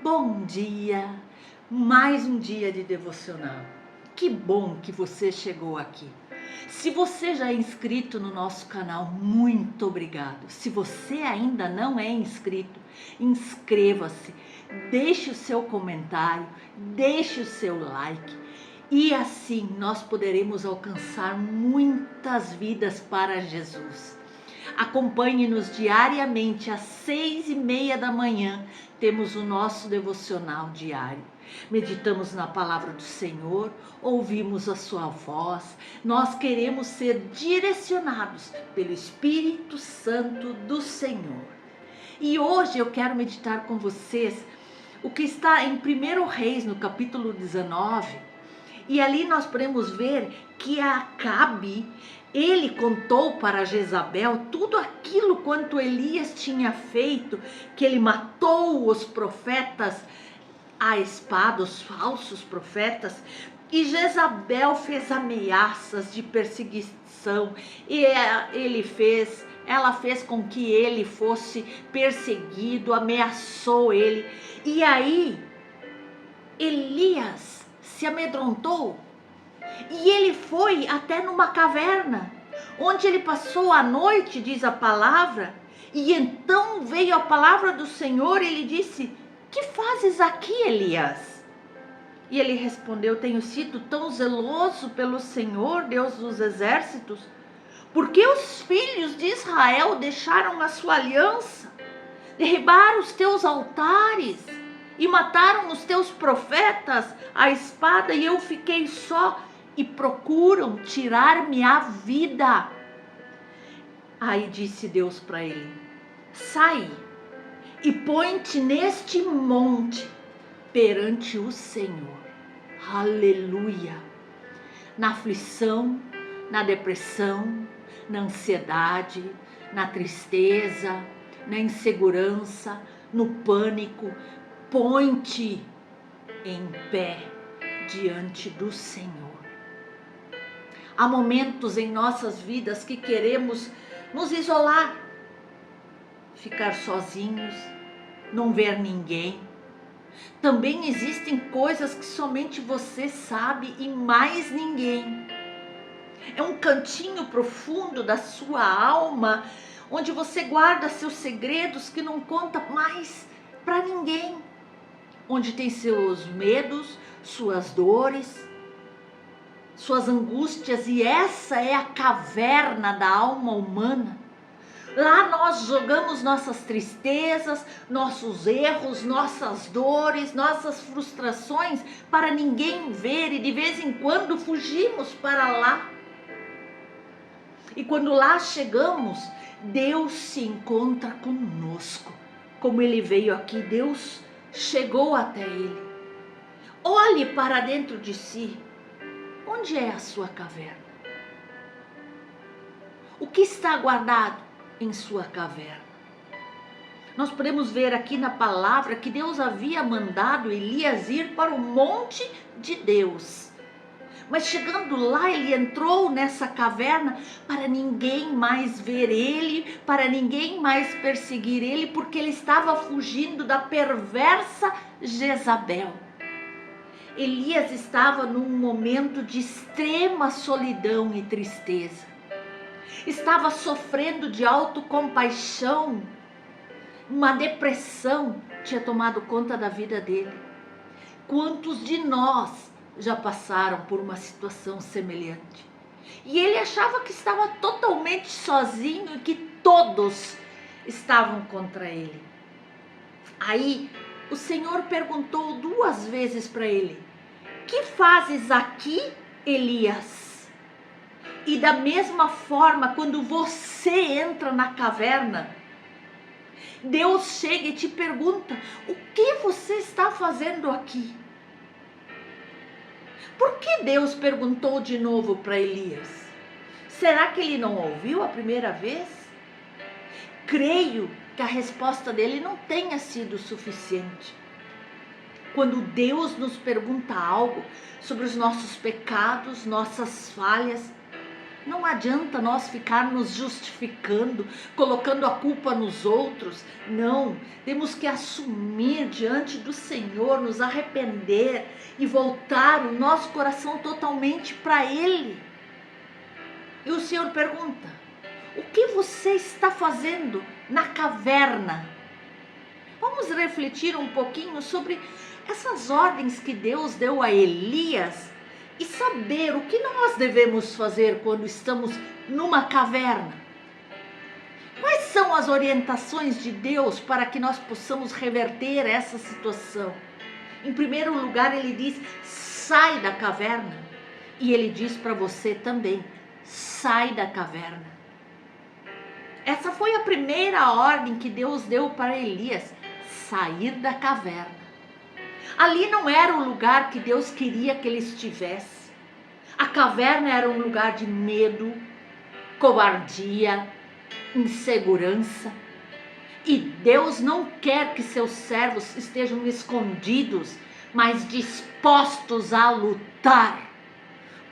Bom dia, mais um dia de devocional. Que bom que você chegou aqui. Se você já é inscrito no nosso canal, muito obrigado. Se você ainda não é inscrito, inscreva-se, deixe o seu comentário, deixe o seu like e assim nós poderemos alcançar muitas vidas para Jesus. Acompanhe-nos diariamente às 6:30 da manhã. Temos o nosso devocional diário. Meditamos na palavra do Senhor, ouvimos a sua voz. Nós queremos ser direcionados pelo Espírito Santo do Senhor. E hoje eu quero meditar com vocês o que está em 1 Reis, no capítulo 19. E ali nós podemos ver que Acabe, ele contou para Jezabel tudo aquilo quanto Elias tinha feito, que ele matou os profetas à espada, os falsos profetas, e Jezabel fez ameaças de perseguição, e ela fez com que ele fosse perseguido, ameaçou ele, e aí Elias se amedrontou e ele foi até numa caverna, onde ele passou a noite, diz a palavra, e então veio a palavra do Senhor e ele disse: "Que fazes aqui, Elias?" E ele respondeu: "Tenho sido tão zeloso pelo Senhor, Deus dos exércitos, porque os filhos de Israel deixaram a sua aliança, derribaram os teus altares e mataram os teus profetas à espada, e eu fiquei só, e procuram tirar-me a vida." Aí disse Deus para ele: "Sai e põe-te neste monte perante o Senhor." Aleluia! Na aflição, na depressão, na ansiedade, na tristeza, na insegurança, no pânico, põe-te em pé diante do Senhor. Há momentos em nossas vidas que queremos nos isolar, ficar sozinhos, não ver ninguém. Também existem coisas que somente você sabe e mais ninguém. É um cantinho profundo da sua alma, onde você guarda seus segredos que não conta mais para ninguém. Onde tem seus medos, suas dores, suas angústias, e essa é a caverna da alma humana. Lá nós jogamos nossas tristezas, nossos erros, nossas dores, nossas frustrações para ninguém ver, e de vez em quando fugimos para lá. E quando lá chegamos, Deus se encontra conosco. Como ele veio aqui, Deus chegou até ele. Olhe para dentro de si. Onde é a sua caverna? O que está guardado em sua caverna? Nós podemos ver aqui na palavra que Deus havia mandado Elias ir para o monte de Deus. Mas chegando lá, ele entrou nessa caverna para ninguém mais ver ele, para ninguém mais perseguir ele, porque ele estava fugindo da perversa Jezabel. Elias estava num momento de extrema solidão e tristeza. Estava sofrendo de autocompaixão. Uma depressão tinha tomado conta da vida dele. Quantos de nós já passaram por uma situação semelhante? E ele achava que estava totalmente sozinho e que todos estavam contra ele. Aí o Senhor perguntou 2 vezes para ele: "Que fazes aqui, Elias?" E da mesma forma, quando você entra na caverna, Deus chega e te pergunta: "O que você está fazendo aqui?" Por que Deus perguntou de novo para Elias? Será que ele não ouviu a primeira vez? Creio que a resposta dele não tenha sido suficiente. Quando Deus nos pergunta algo sobre os nossos pecados, nossas falhas, Não adianta nós ficar nos justificando, colocando a culpa nos outros. Não, temos que assumir diante do Senhor, nos arrepender e voltar o nosso coração totalmente para Ele. E o Senhor pergunta: o que você está fazendo na caverna? Vamos refletir um pouquinho sobre essas ordens que Deus deu a Elias e saber o que nós devemos fazer quando estamos numa caverna. Quais são as orientações de Deus para que nós possamos reverter essa situação? Em primeiro lugar, Ele diz: sai da caverna. E Ele diz para você também: sai da caverna. Essa foi a primeira ordem que Deus deu para Elias: sair da caverna. Ali não era o lugar que Deus queria que ele estivesse. A caverna era um lugar de medo, covardia, insegurança. E Deus não quer que seus servos estejam escondidos, mas dispostos a lutar,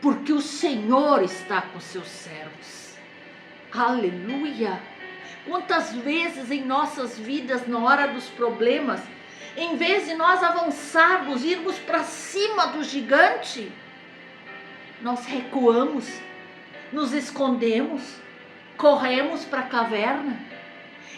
porque o Senhor está com seus servos. Aleluia! Quantas vezes em nossas vidas, na hora dos problemas, em vez de nós avançarmos, irmos para cima do gigante, nós recuamos, nos escondemos, corremos para a caverna.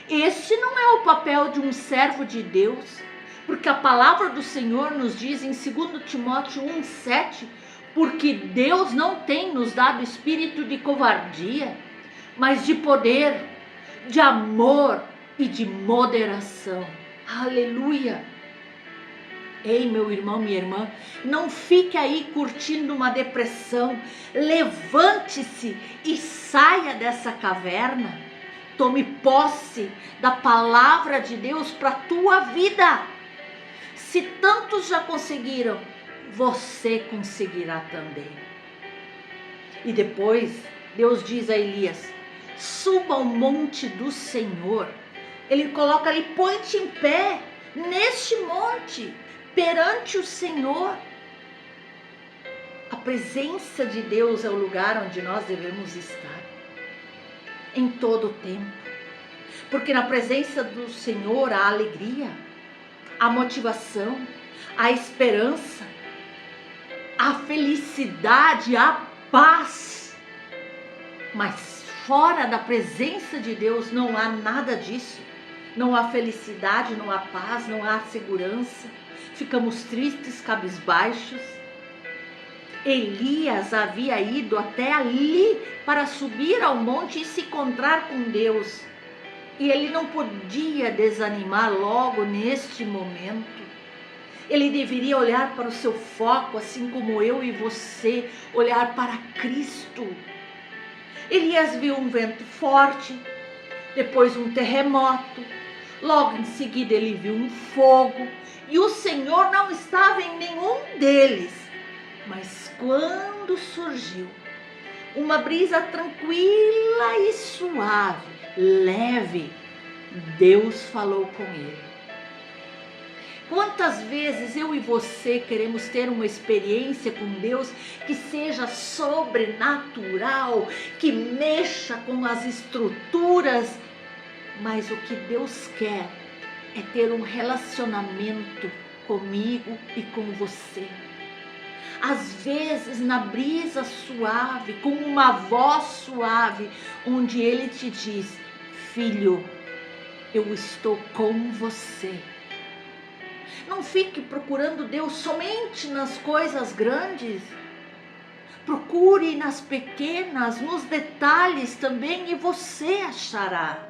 Este não é o papel de um servo de Deus, porque a palavra do Senhor nos diz em 2 Timóteo 1,7, porque Deus não tem nos dado espírito de covardia, mas de poder, de amor e de moderação. Aleluia! Ei, meu irmão, minha irmã, não fique aí curtindo uma depressão. Levante-se e saia dessa caverna. Tome posse da palavra de Deus para a tua vida. Se tantos já conseguiram, você conseguirá também. E depois, Deus diz a Elias: suba ao monte do Senhor. Ele coloca ali: põe-te em pé neste monte, perante o Senhor. A presença de Deus é o lugar onde nós devemos estar, em todo o tempo. Porque na presença do Senhor há alegria, há motivação, há esperança, há felicidade, há paz. Mas fora da presença de Deus não há nada disso. Não há felicidade, não há paz, não há segurança. Ficamos tristes, cabisbaixos. Elias havia ido até ali para subir ao monte e se encontrar com Deus. E ele não podia desanimar logo neste momento. Ele deveria olhar para o seu foco, assim como eu e você, olhar para Cristo. Elias viu um vento forte, depois um terremoto, logo em seguida ele viu um fogo, e o Senhor não estava em nenhum deles. Mas quando surgiu uma brisa tranquila e suave, leve, Deus falou com ele. Quantas vezes eu e você queremos ter uma experiência com Deus que seja sobrenatural, que mexa com as estruturas, mas o que Deus quer é ter um relacionamento comigo e com você. Às vezes na brisa suave, com uma voz suave, onde Ele te diz: filho, eu estou com você. Não fique procurando Deus somente nas coisas grandes. Procure nas pequenas, nos detalhes também, e você achará.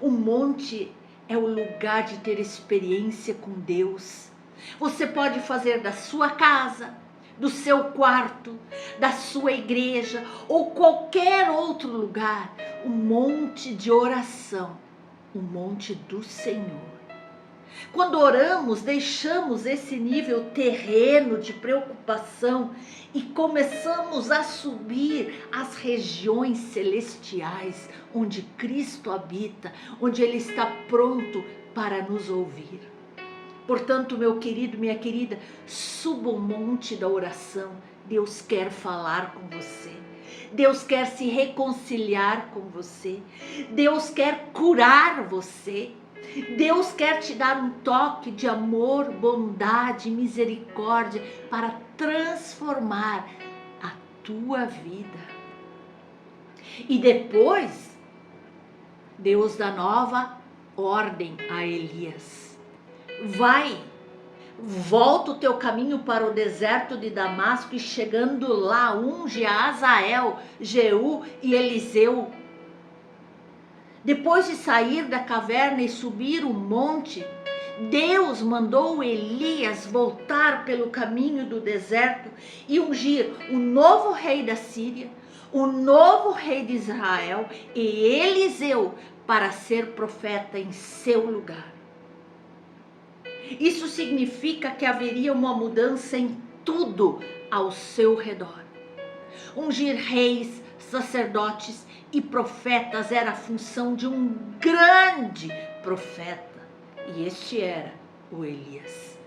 O monte é o lugar de ter experiência com Deus. Você pode fazer da sua casa, do seu quarto, da sua igreja ou qualquer outro lugar, um monte de oração, o monte do Senhor. Quando oramos, deixamos esse nível terreno de preocupação e começamos a subir às regiões celestiais, onde Cristo habita, onde Ele está pronto para nos ouvir. Portanto, meu querido, minha querida, suba o monte da oração. Deus quer falar com você. Deus quer se reconciliar com você. Deus quer curar você. Deus quer te dar um toque de amor, bondade, misericórdia para transformar a tua vida. E depois, Deus dá nova ordem a Elias. Vai, volta o teu caminho para o deserto de Damasco e chegando lá, unge a Azael, Jeú e Eliseu. Depois de sair da caverna e subir o monte, Deus mandou Elias voltar pelo caminho do deserto e ungir o novo rei da Síria, o novo rei de Israel e Eliseu para ser profeta em seu lugar. Isso significa que haveria uma mudança em tudo ao seu redor. Ungir reis, sacerdotes e profetas era a função de um grande profeta, e este era o Elias.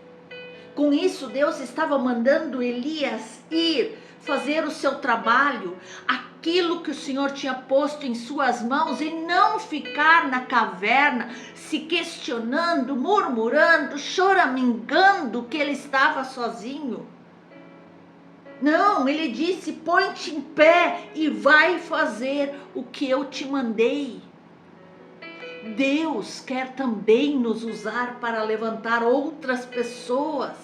Com isso, Deus estava mandando Elias ir fazer o seu trabalho, aquilo que o Senhor tinha posto em suas mãos, e não ficar na caverna se questionando, murmurando, choramingando que ele estava sozinho. Não, ele disse: põe-te em pé e vai fazer o que eu te mandei. Deus quer também nos usar para levantar outras pessoas,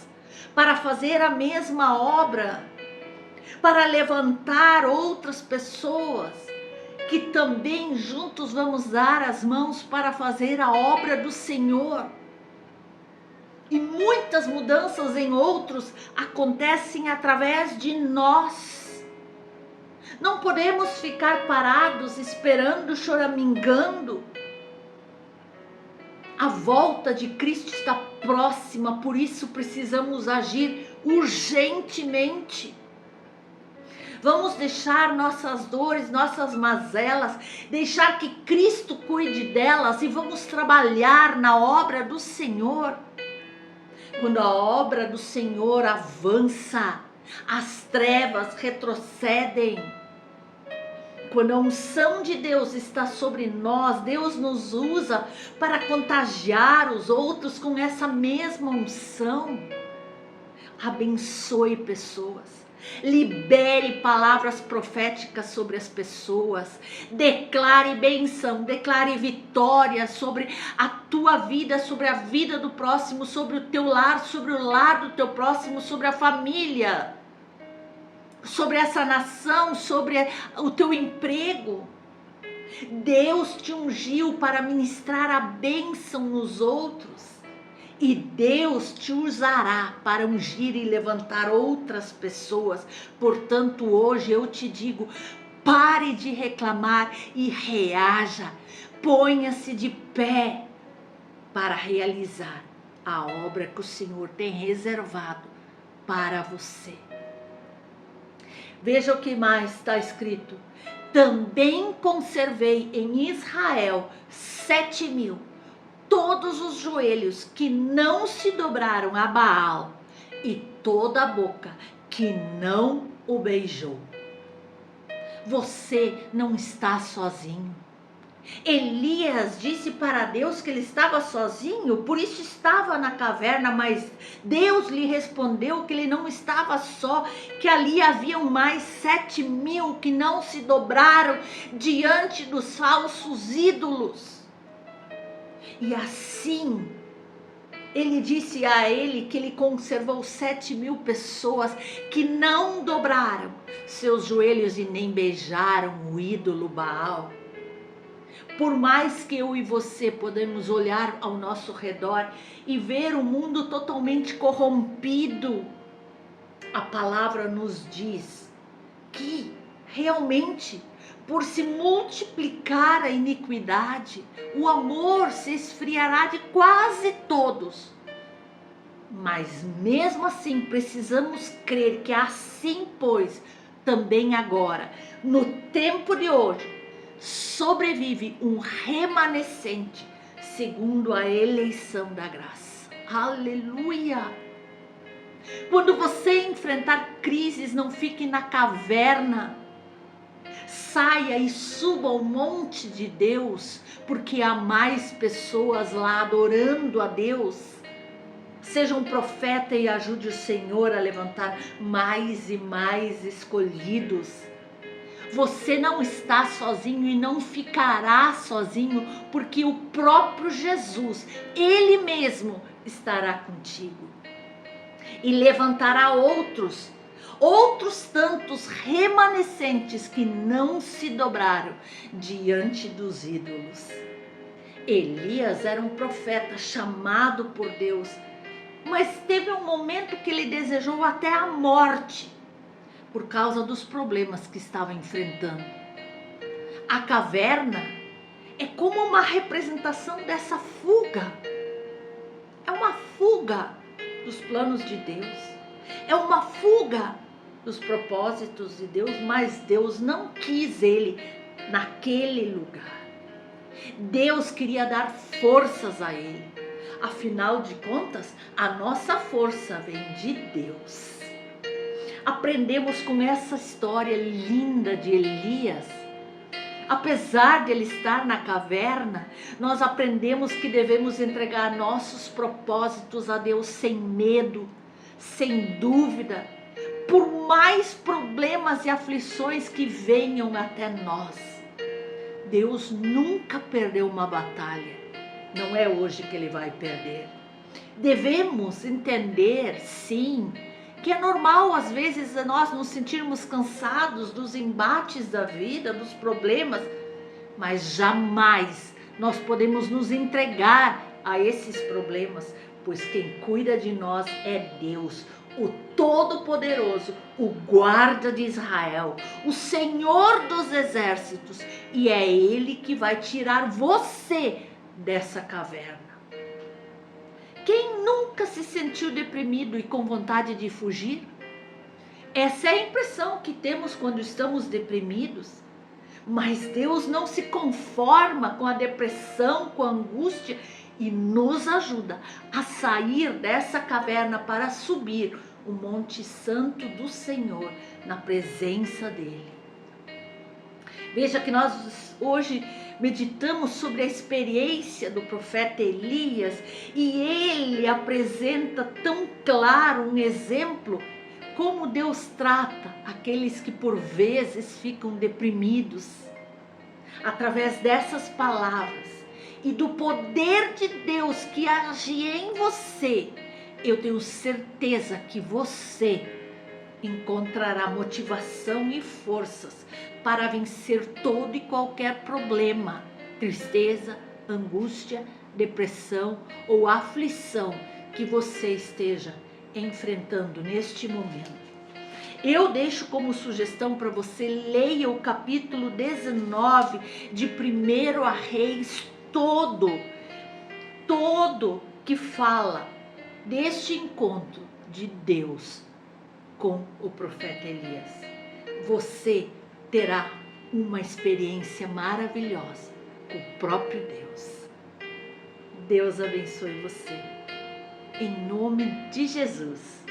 para fazer a mesma obra, para levantar outras pessoas, que também juntos vamos dar as mãos para fazer a obra do Senhor. E muitas mudanças em outros acontecem através de nós. Não podemos ficar parados, esperando, choramingando. A volta de Cristo está próxima, por isso precisamos agir urgentemente. Vamos deixar nossas dores, nossas mazelas, deixar que Cristo cuide delas e vamos trabalhar na obra do Senhor. Quando a obra do Senhor avança, as trevas retrocedem. Quando a unção de Deus está sobre nós, Deus nos usa para contagiar os outros com essa mesma unção. Abençoe pessoas. Libere palavras proféticas sobre as pessoas. Declare bênção, declare vitória sobre a tua vida, sobre a vida do próximo, sobre o teu lar, sobre o lar do teu próximo, sobre a família, sobre essa nação, sobre o teu emprego. Deus te ungiu para ministrar a bênção nos outros. E Deus te usará para ungir e levantar outras pessoas. Portanto, hoje eu te digo: pare de reclamar e reaja. Ponha-se de pé para realizar a obra que o Senhor tem reservado para você. Veja o que mais está escrito. Também conservei em Israel 7.000. Todos os joelhos que não se dobraram a Baal e toda a boca que não o beijou. Você não está sozinho. Elias disse para Deus que ele estava sozinho, por isso estava na caverna, mas Deus lhe respondeu que ele não estava só, que ali haviam mais 7.000 que não se dobraram diante dos falsos ídolos. E assim, ele disse a ele que ele conservou 7.000 pessoas que não dobraram seus joelhos e nem beijaram o ídolo Baal. Por mais que eu e você podemos olhar ao nosso redor e ver o mundo totalmente corrompido, a palavra nos diz que realmente, por se multiplicar a iniquidade, o amor se esfriará de quase todos. Mas mesmo assim precisamos crer que assim, pois, também agora, no tempo de hoje, sobrevive um remanescente segundo a eleição da graça. Aleluia! Quando você enfrentar crises, não fique na caverna. saia e suba ao monte de Deus, porque há mais pessoas lá adorando a Deus. Seja um profeta e ajude o Senhor a levantar mais e mais escolhidos. Você não está sozinho e não ficará sozinho, porque o próprio Jesus, Ele mesmo, estará contigo. E levantará outros tantos remanescentes que não se dobraram diante dos ídolos. Elias era um profeta chamado por Deus, mas teve um momento que ele desejou até a morte, por causa dos problemas que estava enfrentando. A caverna é como uma representação dessa fuga. É uma fuga dos planos de Deus. É uma fuga dos propósitos de Deus, mas Deus não quis ele naquele lugar. Deus queria dar forças a ele. Afinal de contas, a nossa força vem de Deus. Aprendemos com essa história linda de Elias. Apesar de ele estar na caverna, nós aprendemos que devemos entregar nossos propósitos a Deus sem medo, sem dúvida, por mais problemas e aflições que venham até nós. Deus nunca perdeu uma batalha, não é hoje que ele vai perder. Devemos entender, sim, que é normal às vezes nós nos sentirmos cansados dos embates da vida, dos problemas, mas jamais nós podemos nos entregar a esses problemas, pois quem cuida de nós é Deus, o Todo-Poderoso, o guarda de Israel, o Senhor dos exércitos, e é Ele que vai tirar você dessa caverna. Quem nunca se sentiu deprimido e com vontade de fugir? Essa é a impressão que temos quando estamos deprimidos. Mas Deus não se conforma com a depressão, com a angústia, e nos ajuda a sair dessa caverna para subir o Monte Santo do Senhor, na presença dEle. Veja que nós hoje meditamos sobre a experiência do profeta Elias, e ele apresenta tão claro um exemplo como Deus trata aqueles que por vezes ficam deprimidos. Através dessas palavras e do poder de Deus que age em você, eu tenho certeza que você encontrará motivação e forças para vencer todo e qualquer problema, tristeza, angústia, depressão ou aflição que você esteja enfrentando neste momento. Eu deixo como sugestão para você, leia o capítulo 19 de 1 a Reis todo que fala deste encontro de Deus com o profeta Elias. Você terá uma experiência maravilhosa com o próprio Deus. Deus abençoe você. Em nome de Jesus.